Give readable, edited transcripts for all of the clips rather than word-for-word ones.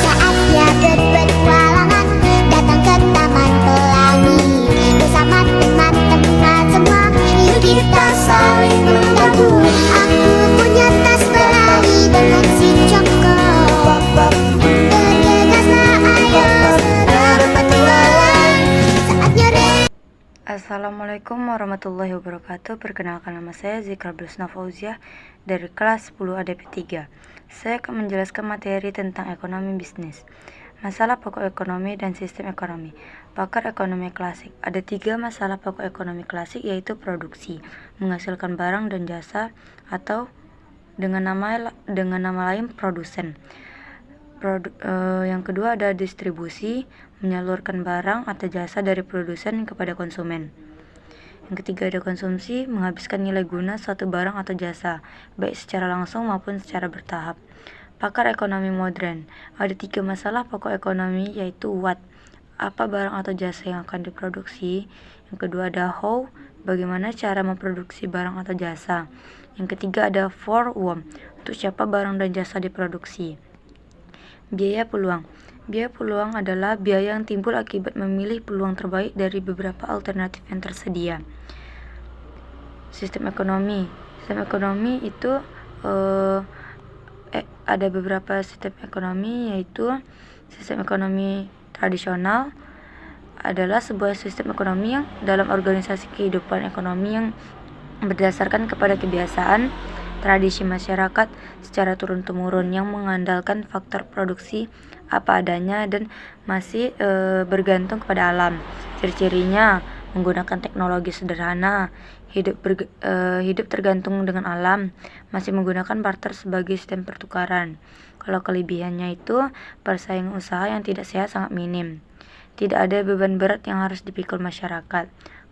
Saatnya berpetualangan, datang ke Taman Pelangi. Bersama teman-teman semua, yuk kita saling membantu. Aku punya tas berlari dengan si Joko. Bergegaslah ayo segera berpetualang. Saatnya Assalamualaikum warahmatullahi wabarakatuh. Perkenalkan, nama saya Zikra Blusna Fauziah dari kelas 10 ADP 3. Saya akan menjelaskan materi tentang ekonomi bisnis. Masalah pokok ekonomi dan sistem ekonomi. Pakar ekonomi klasik. Ada 3 masalah pokok ekonomi klasik, yaitu produksi, menghasilkan barang dan jasa, atau dengan nama lain produsen. Yang kedua ada distribusi, menyalurkan barang atau jasa dari produsen kepada konsumen. Yang ketiga ada konsumsi, menghabiskan nilai guna suatu barang atau jasa, baik secara langsung maupun secara bertahap. Pakar ekonomi modern. Ada 3 masalah pokok ekonomi, yaitu what, apa barang atau jasa yang akan diproduksi. Yang kedua ada how, bagaimana cara memproduksi barang atau jasa. Yang ketiga ada for whom, untuk siapa barang dan jasa diproduksi. Biaya peluang. Biaya peluang adalah biaya yang timbul akibat memilih peluang terbaik dari beberapa alternatif yang tersedia. Sistem ekonomi. Sistem ekonomi itu ada beberapa sistem ekonomi, yaitu sistem ekonomi tradisional adalah sebuah sistem ekonomi yang dalam organisasi kehidupan ekonomi yang berdasarkan kepada kebiasaan tradisi masyarakat secara turun-temurun, yang mengandalkan faktor produksi apa adanya dan masih bergantung kepada alam. Ciri-cirinya menggunakan teknologi sederhana, hidup tergantung dengan alam, masih menggunakan barter sebagai sistem pertukaran. Kalau kelebihannya itu persaingan usaha yang tidak sehat sangat minim. Tidak ada beban berat yang harus dipikul masyarakat.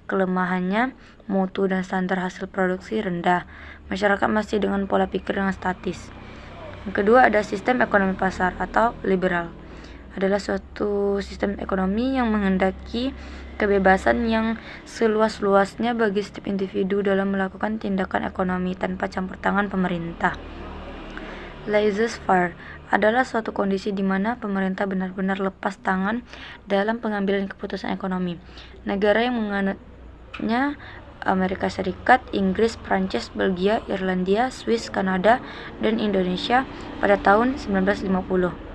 Kelemahannya, mutu dan standar hasil produksi rendah. Masyarakat masih dengan pola pikir yang statis. Yang kedua ada sistem ekonomi pasar atau liberal. Adalah suatu sistem ekonomi yang menghendaki kebebasan yang seluas-luasnya bagi setiap individu dalam melakukan tindakan ekonomi tanpa campur tangan pemerintah. Laissez-faire adalah suatu kondisi di mana pemerintah benar-benar lepas tangan dalam pengambilan keputusan ekonomi. Negara yang menganutnya Amerika Serikat, Inggris, Prancis, Belgia, Irlandia, Swiss, Kanada, dan Indonesia pada tahun 1950.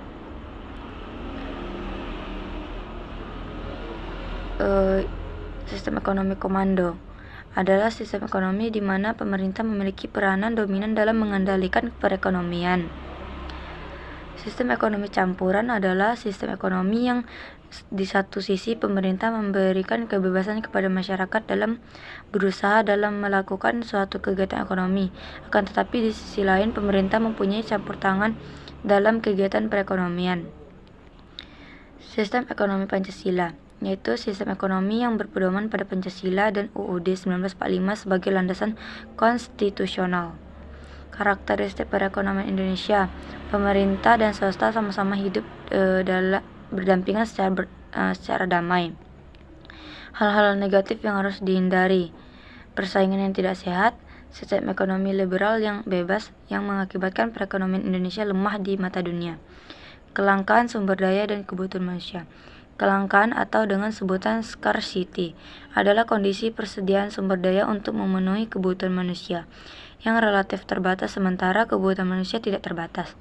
Sistem ekonomi komando adalah sistem ekonomi di mana pemerintah memiliki peranan dominan dalam mengendalikan perekonomian. Sistem ekonomi campuran adalah sistem ekonomi yang di satu sisi pemerintah memberikan kebebasan kepada masyarakat dalam berusaha dalam melakukan suatu kegiatan ekonomi, akan tetapi di sisi lain pemerintah mempunyai campur tangan dalam kegiatan perekonomian. Sistem ekonomi Pancasila, yaitu sistem ekonomi yang berpedoman pada Pancasila dan UUD 1945 sebagai landasan konstitusional. Karakteristik perekonomian Indonesia. Pemerintah dan swasta sama-sama hidup dalam berdampingan secara damai. Hal-hal negatif yang harus dihindari. Persaingan yang tidak sehat, sistem ekonomi liberal yang bebas yang mengakibatkan perekonomian Indonesia lemah di mata dunia. Kelangkaan sumber daya dan kebutuhan manusia. Kelangkaan atau dengan sebutan scarcity adalah kondisi persediaan sumber daya untuk memenuhi kebutuhan manusia yang relatif terbatas sementara kebutuhan manusia tidak terbatas.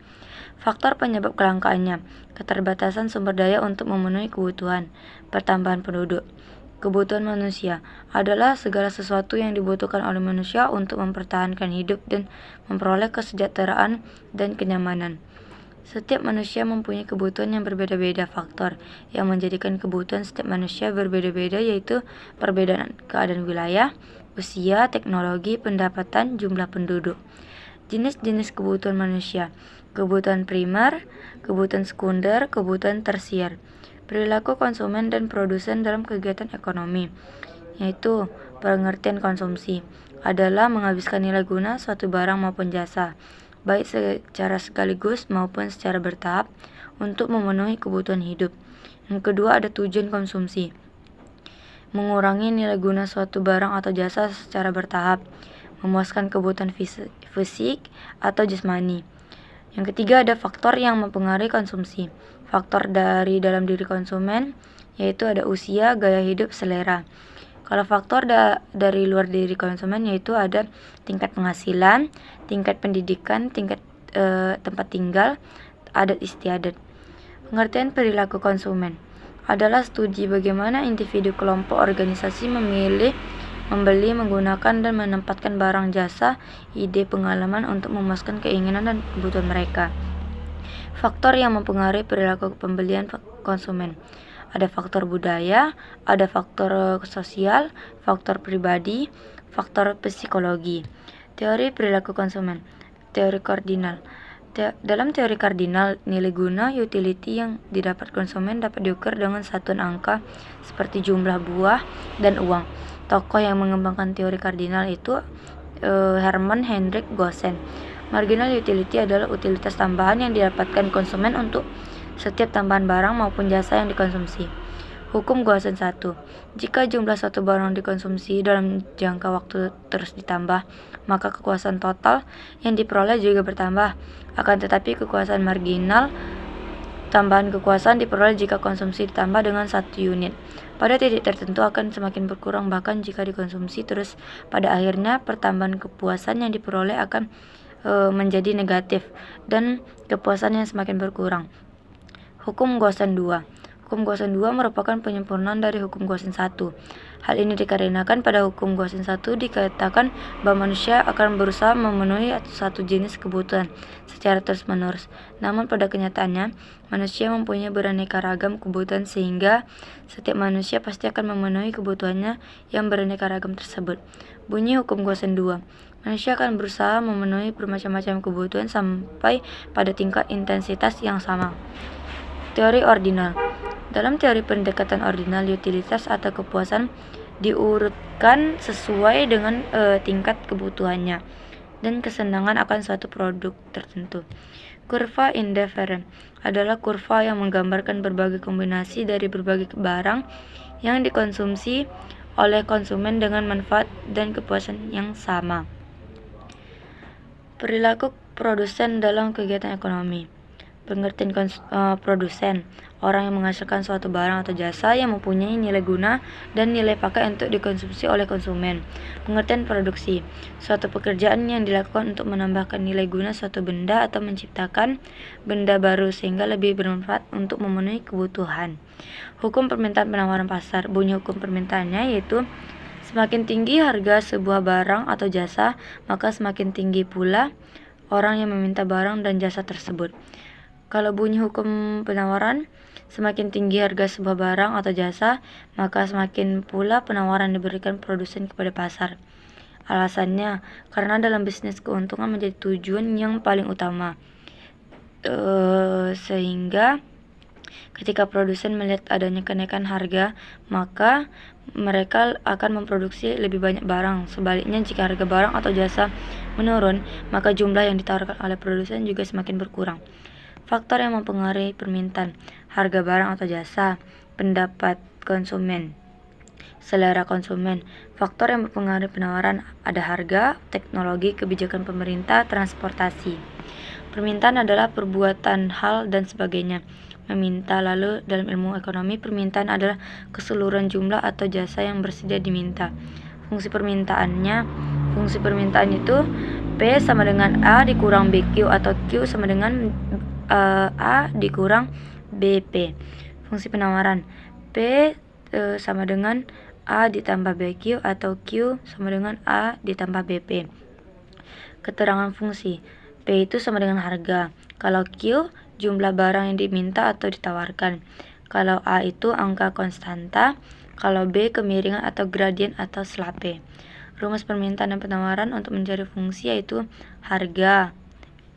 Faktor penyebab kelangkaannya, keterbatasan sumber daya untuk memenuhi kebutuhan, pertambahan penduduk. Kebutuhan manusia adalah segala sesuatu yang dibutuhkan oleh manusia untuk mempertahankan hidup dan memperoleh kesejahteraan dan kenyamanan. Setiap manusia mempunyai kebutuhan yang berbeda-beda. Faktor yang menjadikan kebutuhan setiap manusia berbeda-beda yaitu perbedaan keadaan wilayah, usia, teknologi, pendapatan, jumlah penduduk. Jenis-jenis kebutuhan manusia: kebutuhan primer, kebutuhan sekunder, kebutuhan tersier. Perilaku konsumen dan produsen dalam kegiatan ekonomi, yaitu pengertian konsumsi adalah menghabiskan nilai guna suatu barang maupun jasa, baik secara sekaligus maupun secara bertahap untuk memenuhi kebutuhan hidup. Yang kedua ada tujuan konsumsi, mengurangi nilai guna suatu barang atau jasa secara bertahap, memuaskan kebutuhan fisik atau jasmani. Yang ketiga ada faktor yang mempengaruhi konsumsi. Faktor dari dalam diri konsumen yaitu ada usia, gaya hidup, selera. Kalau faktor dari luar diri konsumen yaitu ada tingkat penghasilan, tingkat pendidikan, tingkat tempat tinggal, adat istiadat. Pengertian perilaku konsumen adalah studi bagaimana individu, kelompok, organisasi memilih, membeli, menggunakan, dan menempatkan barang, jasa, ide, pengalaman untuk memuaskan keinginan dan kebutuhan mereka. Faktor yang mempengaruhi perilaku pembelian konsumen. Ada faktor budaya, ada faktor sosial, faktor pribadi, faktor psikologi. Teori perilaku konsumen. Teori kardinal. Dalam teori kardinal, nilai guna utility yang didapat konsumen dapat diukur dengan satuan angka seperti jumlah buah dan uang. Tokoh yang mengembangkan teori kardinal itu Hermann Heinrich Gossen. Marginal utility adalah utilitas tambahan yang didapatkan konsumen untuk setiap tambahan barang maupun jasa yang dikonsumsi. Hukum Gossen 1. Jika jumlah suatu barang dikonsumsi dalam jangka waktu terus ditambah, maka kekuasaan total yang diperoleh juga bertambah. Akan tetapi kekuasaan marginal, tambahan kekuasaan diperoleh jika konsumsi ditambah dengan 1 unit. Pada titik tertentu akan semakin berkurang bahkan jika dikonsumsi terus. Pada akhirnya pertambahan kepuasan yang diperoleh akan menjadi negatif dan kepuasan yang semakin berkurang. Hukum Gossen 2. Hukum Gossen 2 merupakan penyempurnaan dari hukum Gossen 1. Hal ini dikarenakan pada hukum Gossen 1 dikatakan bahwa manusia akan berusaha memenuhi satu jenis kebutuhan secara terus-menerus. Namun pada kenyataannya, manusia mempunyai beraneka ragam kebutuhan sehingga setiap manusia pasti akan memenuhi kebutuhannya yang beraneka ragam tersebut. Bunyi hukum Gossen 2. Manusia akan berusaha memenuhi bermacam-macam kebutuhan sampai pada tingkat intensitas yang sama. Teori ordinal. Dalam teori pendekatan ordinal, utilitas atau kepuasan diurutkan sesuai dengan tingkat kebutuhannya dan kesenangan akan suatu produk tertentu. Kurva indifferent adalah kurva yang menggambarkan berbagai kombinasi dari berbagai barang yang dikonsumsi oleh konsumen dengan manfaat dan kepuasan yang sama. Perilaku produsen dalam kegiatan ekonomi. Pengertian produsen, orang yang menghasilkan suatu barang atau jasa yang mempunyai nilai guna dan nilai pakai untuk dikonsumsi oleh konsumen. Pengertian produksi, suatu pekerjaan yang dilakukan untuk menambahkan nilai guna suatu benda atau menciptakan benda baru sehingga lebih bermanfaat untuk memenuhi kebutuhan. Hukum permintaan penawaran pasar. Bunyi hukum permintaannya yaitu semakin tinggi harga sebuah barang atau jasa, maka semakin tinggi pula orang yang meminta barang dan jasa tersebut. Kalau bunyi hukum penawaran, semakin tinggi harga sebuah barang atau jasa, maka semakin pula penawaran diberikan produsen kepada pasar. Alasannya, karena dalam bisnis keuntungan menjadi tujuan yang paling utama. Sehingga ketika produsen melihat adanya kenaikan harga, maka mereka akan memproduksi lebih banyak barang. Sebaliknya, jika harga barang atau jasa menurun, maka jumlah yang ditawarkan oleh produsen juga semakin berkurang. Faktor yang mempengaruhi permintaan, harga barang atau jasa, pendapat konsumen, selera konsumen. Faktor yang mempengaruhi penawaran ada harga, teknologi, kebijakan pemerintah, transportasi. Permintaan adalah perbuatan hal dan sebagainya. Meminta. Lalu dalam ilmu ekonomi, permintaan adalah keseluruhan jumlah atau jasa yang bersedia diminta. Fungsi permintaan itu P sama dengan A dikurang BQ atau Q sama dengan A dikurang BP. Fungsi penawaran P sama dengan A ditambah BQ atau Q sama dengan A ditambah BP. Keterangan fungsi P itu sama dengan harga. Kalau Q jumlah barang yang diminta atau ditawarkan. Kalau A itu angka konstanta. Kalau B kemiringan atau gradien atau slape. Rumus permintaan dan penawaran untuk mencari fungsi yaitu harga.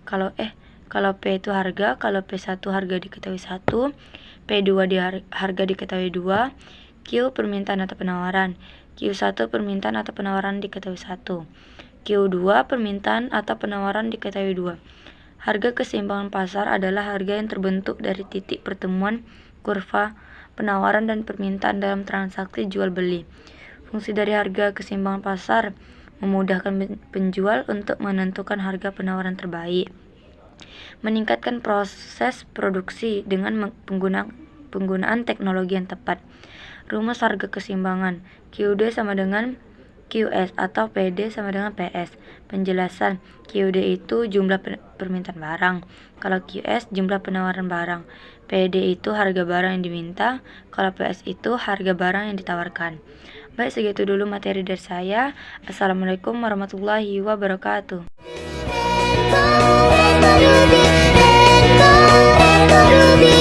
Kalau P itu harga, kalau P1 harga diketahui 1, P2 harga diketahui 2, Q permintaan atau penawaran, Q1 permintaan atau penawaran diketahui 1, Q2 permintaan atau penawaran diketahui 2. Harga keseimbangan pasar adalah harga yang terbentuk dari titik pertemuan kurva penawaran dan permintaan dalam transaksi jual beli. Fungsi dari harga keseimbangan pasar memudahkan penjual untuk menentukan harga penawaran terbaik. Meningkatkan proses produksi dengan penggunaan teknologi yang tepat. Rumus harga keseimbangan. QD sama dengan QS atau PD sama dengan PS. Penjelasan. QD itu jumlah permintaan barang. Kalau QS jumlah penawaran barang. PD itu harga barang yang diminta. Kalau PS itu harga barang yang ditawarkan. Baik, segitu dulu materi dari saya. Assalamualaikum warahmatullahi wabarakatuh. Rainbow, rainbow, ruby, rainbow, rainbow, ruby.